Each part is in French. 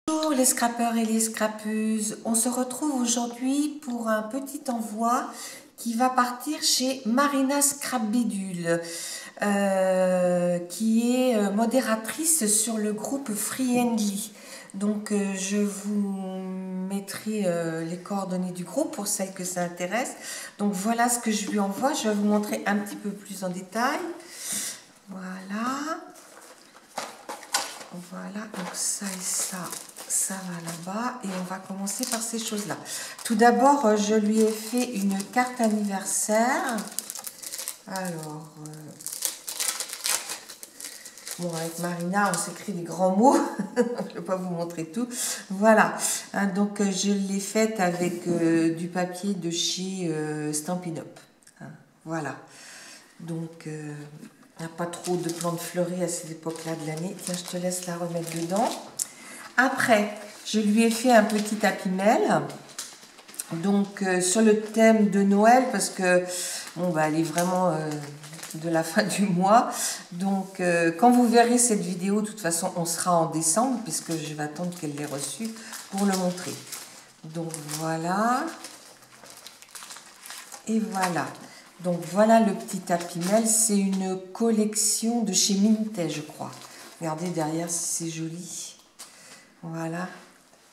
Bonjour les scrappeurs et les scrappeuses, on se retrouve aujourd'hui pour un petit envoi qui va partir chez Marina Scrapbidule, qui est modératrice sur le groupe Friendly. Donc je vous mettrai les coordonnées du groupe pour celles que ça intéresse. Donc voilà ce que je lui envoie, je vais vous montrer un petit peu plus en détail. Voilà. Voilà, donc ça et ça va là-bas. Et on va commencer par ces choses-là. Tout d'abord, je lui ai fait une carte anniversaire. Alors, bon, avec Marina, on s'écrit des grands mots. Je ne vais pas vous montrer tout. Voilà, hein, donc je l'ai faite avec du papier de chez Stampin' Up. Hein, voilà, donc... il n'y a pas trop de plantes fleuries à cette époque-là de l'année. Tiens, je te laisse la remettre dedans. Après, je lui ai fait un petit tapis mail. Donc, sur le thème de Noël, parce que, bon, bah, elle est vraiment de la fin du mois. Donc, quand vous verrez cette vidéo, de toute façon, on sera en décembre, puisque je vais attendre qu'elle l'ait reçue pour le montrer. Donc, voilà. Et voilà. Donc voilà le petit tapis mail, c'est une collection de chez Mintet, je crois. Regardez derrière, c'est joli. Voilà,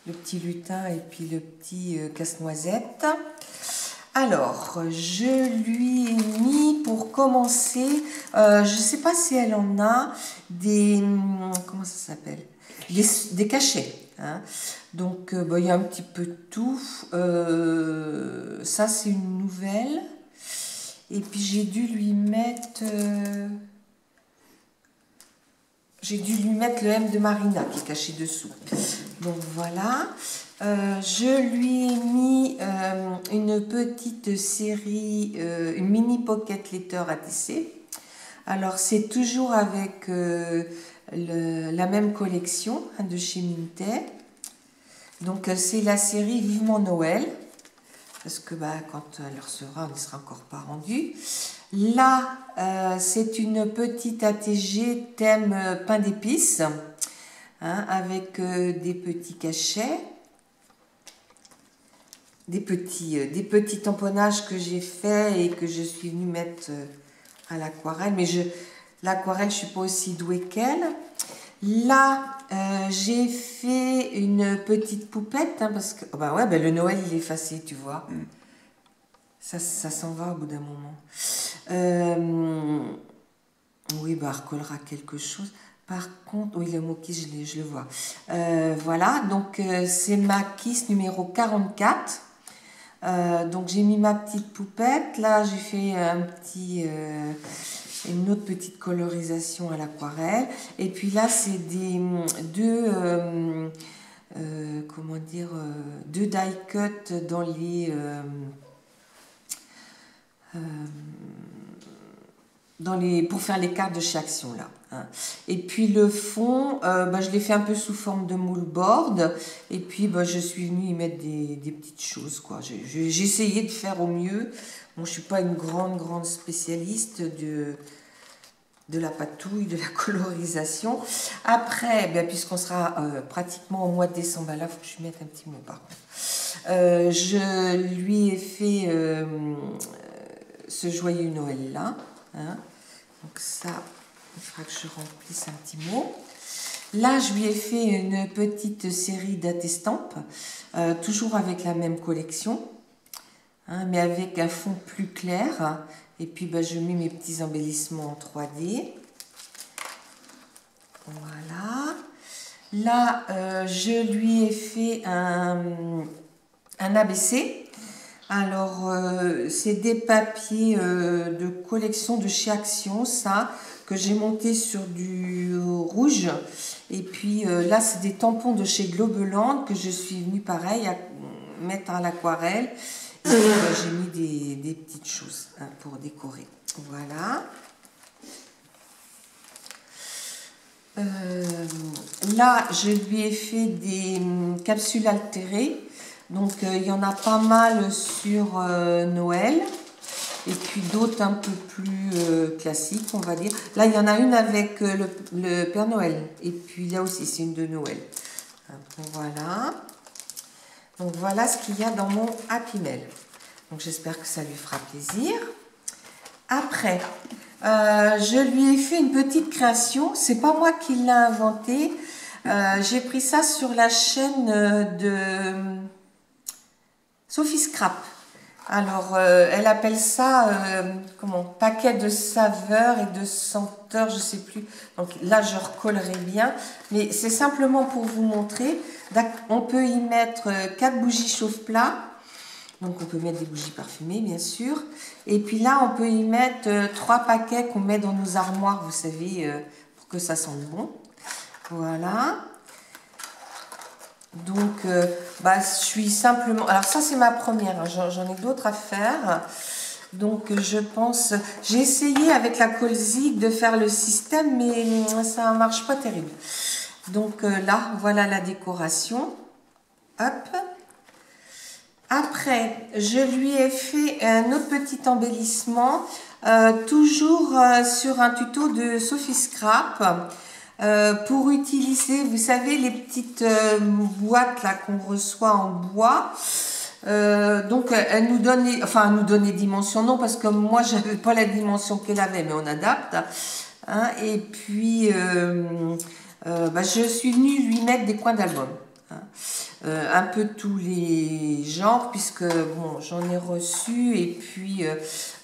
le petit lutin et puis le petit casse-noisette. Alors, je lui ai mis pour commencer, je ne sais pas si elle en a, des, comment ça s'appelle, des cachets. Hein. Donc, bah, il y a un petit peu de tout. Ça, c'est une nouvelle. Et puis j'ai dû lui mettre le M de Marina qui est caché dessous. Donc voilà. Je lui ai mis une petite série, une mini pocket letter à tisser. Alors c'est toujours avec la même collection hein, de chez Mintet. Donc c'est la série Vivement Noël. Parce que bah, quand elle recevra, elle ne sera encore pas rendue. Là, c'est une petite ATG thème pain d'épices, hein, avec des petits cachets, des petits tamponnages que j'ai fait et que je suis venue mettre à l'aquarelle. Mais l'aquarelle, je ne suis pas aussi douée qu'elle. Là, j'ai fait une petite poupette, hein, parce que oh bah ouais, bah le Noël, il est effacé, tu vois. Ça s'en va au bout d'un moment. Oui, bah, elle recollera quelque chose. Par contre, oui, le mot kiss, je le vois. Voilà, donc c'est ma kiss numéro 44. Donc j'ai mis ma petite poupette. Là, j'ai fait une autre petite colorisation à l'aquarelle. Et puis là, c'est deux die cut dans pour faire les cartes de chez Action là. Hein. Et puis le fond, bah, je l'ai fait un peu sous forme de moule board. Et puis bah, je suis venue y mettre des petites choses quoi. J'ai essayé de faire au mieux. Bon, je suis pas une grande spécialiste de la patouille, de la colorisation. Après, ben, puisqu'on sera pratiquement au mois de décembre, là, il faut que je mette un petit mot par contre. Je lui ai fait ce joyeux Noël là. Hein. Donc ça, il faudra que je remplisse un petit mot. Là, je lui ai fait une petite série d'attestampes, toujours avec la même collection, hein, mais avec un fond plus clair. Et puis, bah, je mets mes petits embellissements en 3D. Voilà. Là, je lui ai fait un ABC. Alors, c'est des papiers de collection de chez Action, ça, que j'ai monté sur du rouge. Et puis là, c'est des tampons de chez Globeland que je suis venue, pareil, à mettre à l'aquarelle. Et puis, j'ai mis des petites choses hein, pour décorer. Voilà. Là, je lui ai fait des capsules altérées. Donc, il y en a pas mal sur Noël. Et puis d'autres un peu plus classiques, on va dire. Là, il y en a une avec le Père Noël. Et puis là aussi, c'est une de Noël. Voilà. Donc voilà ce qu'il y a dans mon Happy Mail. Donc j'espère que ça lui fera plaisir. Après, je lui ai fait une petite création. C'est pas moi qui l'ai inventé. J'ai pris ça sur la chaîne de Sophie Scrap. Alors, elle appelle ça, comment, paquet de saveurs et de senteurs, je sais plus. Donc là, je recollerai bien. Mais c'est simplement pour vous montrer. On peut y mettre 4 bougies chauffe-plat. Donc, on peut mettre des bougies parfumées, bien sûr. Et puis là, on peut y mettre 3 paquets qu'on met dans nos armoires, vous savez, pour que ça sente bon. Voilà. Donc, je suis simplement... Alors ça, c'est ma première. Hein. J'en ai d'autres à faire. Donc, je pense... J'ai essayé avec la Colzig de faire le système, mais ça ne marche pas terrible. Donc là, voilà la décoration. Hop. Après, je lui ai fait un autre petit embellissement, toujours sur un tuto de Sophie Scrap. Pour utiliser, vous savez, les petites boîtes là qu'on reçoit en bois. Donc, elle nous donne les dimensions, non, parce que moi, je n'avais pas la dimension qu'elle avait, mais on adapte. Hein, et puis, je suis venue lui mettre des coins d'album. Hein. Un peu tous les genres, puisque bon, j'en ai reçu, et puis,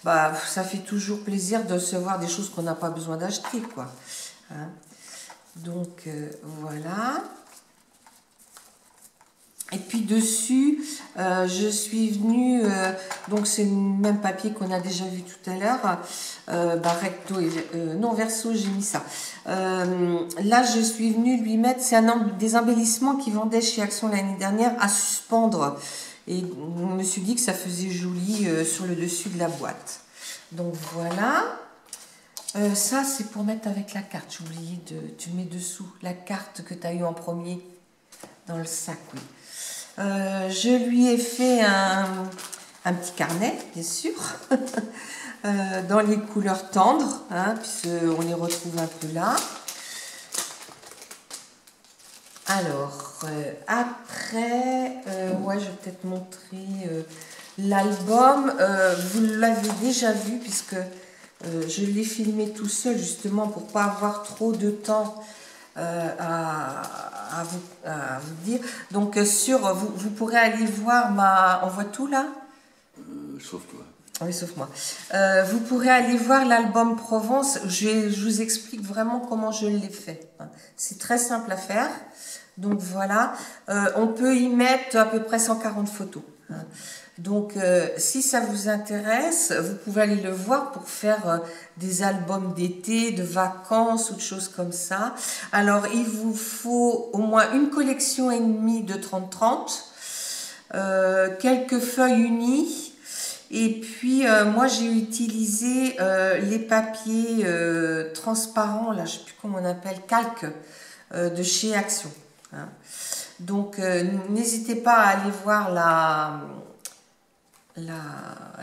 ça fait toujours plaisir de recevoir des choses qu'on n'a pas besoin d'acheter, quoi. Hein. Donc voilà. Et puis dessus, je suis venue, donc c'est le même papier qu'on a déjà vu tout à l'heure, recto et non verso, j'ai mis ça. Là, je suis venue lui mettre, c'est des embellissements qu'ils vendaient chez Action l'année dernière à suspendre. Et je me suis dit que ça faisait joli sur le dessus de la boîte. Donc voilà. Ça, c'est pour mettre avec la carte. J'ai oublié tu mets dessous la carte que tu as eue en premier dans le sac, oui. Je lui ai fait un petit carnet, bien sûr, dans les couleurs tendres, hein, puisqu'on les retrouve un peu là. Alors, après, ouais, je vais peut-être montrer l'album. Vous l'avez déjà vu, puisque... je l'ai filmé tout seul justement pour pas avoir trop de temps à vous dire. Donc vous pourrez aller voir on voit tout là sauf toi. Oui, sauf moi. Vous pourrez aller voir l'album Provence. Je vous explique vraiment comment je l'ai fait. C'est très simple à faire. Donc voilà, on peut y mettre à peu près 140 photos. Donc, si ça vous intéresse, vous pouvez aller le voir pour faire des albums d'été, de vacances ou de choses comme ça. Alors, il vous faut au moins une collection et demie de 30-30, quelques feuilles unies. Et puis, moi, j'ai utilisé les papiers transparents, là, je ne sais plus comment on appelle, calque, de chez Action. Hein. Donc, n'hésitez pas à aller voir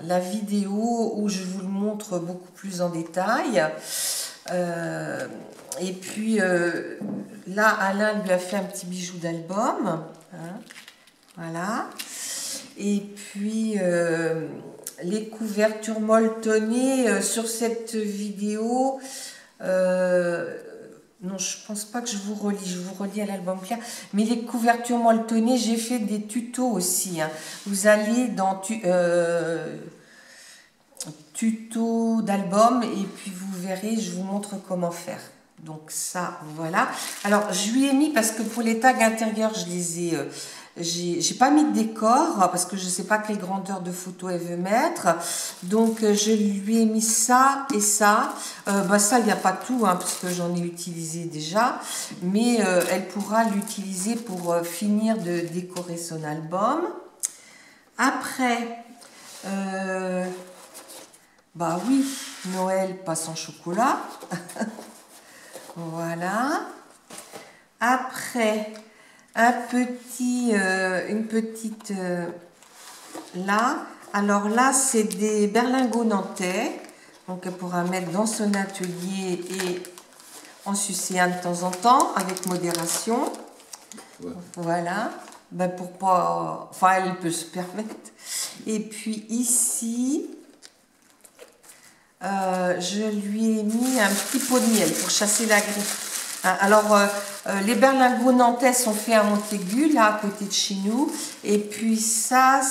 la vidéo où je vous le montre beaucoup plus en détail. Et puis là, Alain lui a fait un petit bijou d'album. Hein, voilà. Et puis les couvertures molletonnées sur cette vidéo. Non, je pense pas que je vous relis. Je vous relis à l'album clair. Mais les couvertures molletonnées, j'ai fait des tutos aussi. Hein. Vous allez dans tuto d'album et puis vous verrez, je vous montre comment faire. Donc ça, voilà. Alors, je lui ai mis, parce que pour les tags intérieurs, je les ai... j'ai pas mis de décor parce que je ne sais pas quelle grandeur de photo elle veut mettre. Donc, je lui ai mis ça et ça. Ça, il n'y a pas tout, hein, parce que j'en ai utilisé déjà. Mais elle pourra l'utiliser pour finir de décorer son album. Après, oui, Noël passe en chocolat. Voilà. Après... une petite là. Alors là, c'est des berlingots nantais. Donc, elle pourra mettre dans son atelier et en sucer un de temps en temps avec modération. Ouais. Voilà. Ben pour pas... Enfin, elle peut se permettre. Et puis ici, je lui ai mis un petit pot de miel pour chasser la grippe. Hein, alors, les berlingots nantais sont faits à Montaigu, là, à côté de chez nous. Et puis ça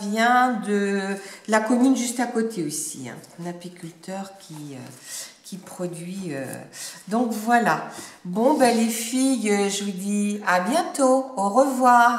vient de la commune juste à côté aussi. Hein, un apiculteur qui produit. Donc voilà. Bon, ben les filles, je vous dis à bientôt. Au revoir.